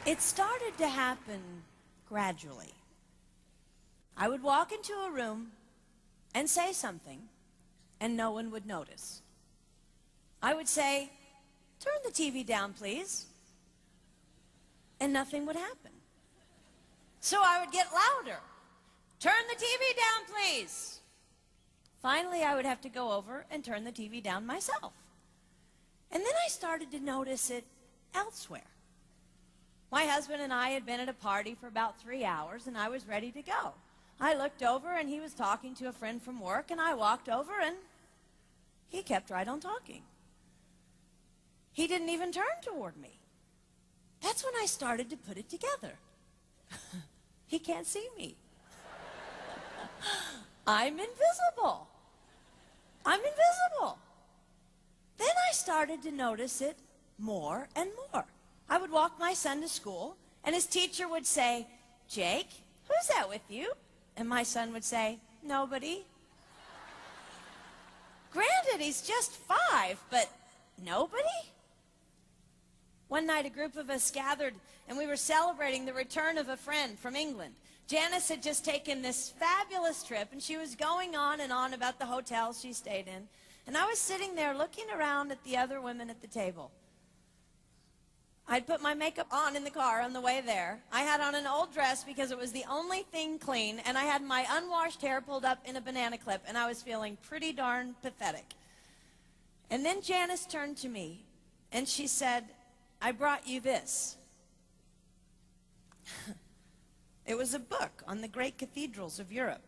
It started to happen gradually. I would walk into a room and say something, and no one would notice. I would say, "Turn the TV down, please," and nothing would happen. So I would get louder. "Turn the TV down, please." Finally, I would have to go over and turn the TV down myself. And then I started to notice it elsewhere. My husband and I had been at a party for about 3 hours, and I was ready to go. I looked over, and he was talking to a friend from work, and I walked over, and he kept right on talking. He didn't even turn toward me. That's when I started to put it together. He can't see me. I'm invisible. I'm invisible. Then I started to notice it more and more. I would walk my son to school, and his teacher would say, "Jake, who's that with you?" And my son would say, "Nobody." Granted, he's just 5, but nobody? One night, a group of us gathered, and we were celebrating the return of a friend from England. Janice had just taken this fabulous trip, and she was going on and on about the hotels she stayed in. And I was sitting there looking around at the other women at the table. I'd put my makeup on in the car on the way there. I had on an old dress because it was the only thing clean, and I had my unwashed hair pulled up in a banana clip, and I was feeling pretty darn pathetic. And then Janice turned to me, and she said, "I brought you this." It was a book on the great cathedrals of Europe.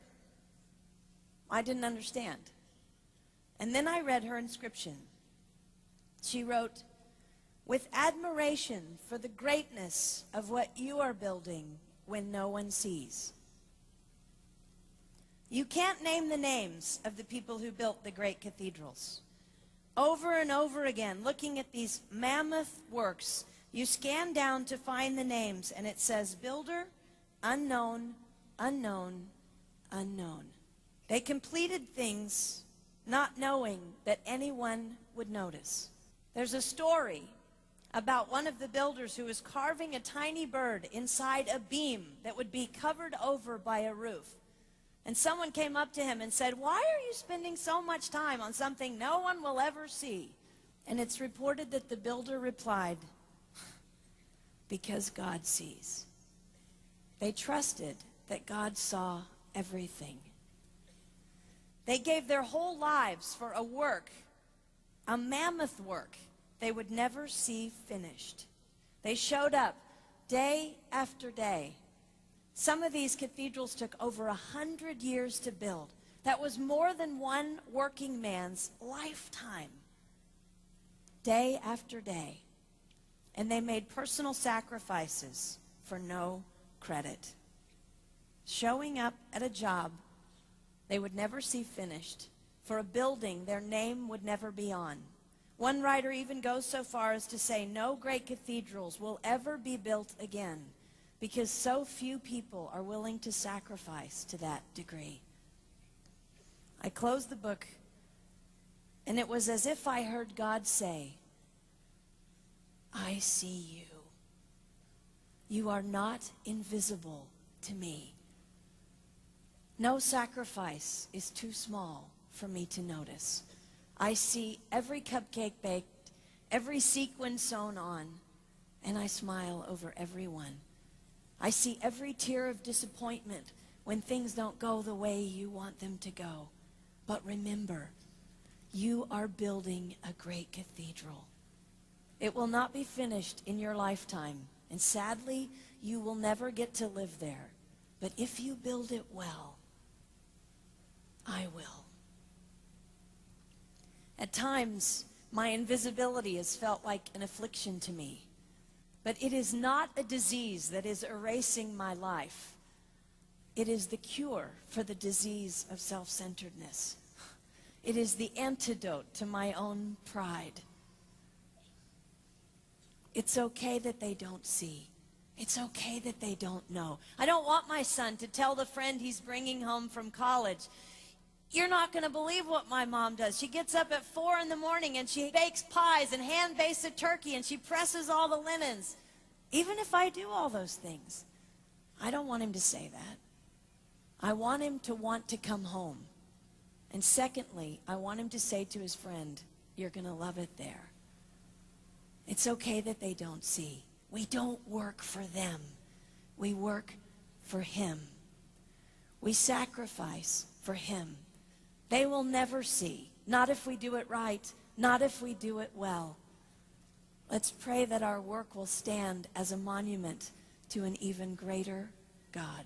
I didn't understand. And then I read her inscription. She wrote, "With admiration for the greatness of what you are building when no one sees." You can't name the names of the people who built the great cathedrals. Over and over again, looking at these mammoth works, you scan down to find the names, and it says, "Builder, unknown, unknown, unknown." They completed things not knowing that anyone would notice. There's a story about one of the builders who was carving a tiny bird inside a beam that would be covered over by a roof. And someone came up to him and said, "Why are you spending so much time on something no one will ever see?" And it's reported that the builder replied, "Because God sees." They trusted that God saw everything. They gave their whole lives for a work, a mammoth work they would never see finished. They showed up day after day. Some of these cathedrals took over 100 years to build. That was more than one working man's lifetime. Day after day. And they made personal sacrifices for no credit. Showing up at a job they would never see finished, for a building their name would never be on. One writer even goes so far as to say no great cathedrals will ever be built again because so few people are willing to sacrifice to that degree. I closed the book, and it was as if I heard God say, "I see you. You are not invisible to me. No sacrifice is too small for me to notice. I see every cupcake baked, every sequin sewn on, and I smile over every one. I see every tear of disappointment when things don't go the way you want them to go. But remember, you are building a great cathedral. It will not be finished in your lifetime, and sadly, you will never get to live there. But if you build it well, I will." At times, my invisibility has felt like an affliction to me. But it is not a disease that is erasing my life. It is the cure for the disease of self-centeredness. It is the antidote to my own pride. It's okay that they don't see. It's okay that they don't know. I don't want my son to tell the friend he's bringing home from college, "You're not going to believe what my mom does. She gets up at 4 in the morning and she bakes pies and hand-bastes a turkey and she presses all the linens." Even if I do all those things, I don't want him to say that. I want him to want to come home. And secondly, I want him to say to his friend, you're going to love it there. It's okay that they don't see. We don't work for them. We work for him. We sacrifice for him. They will never see. Not if we do it right. Not if we do it well. Let's pray that our work will stand as a monument to an even greater God.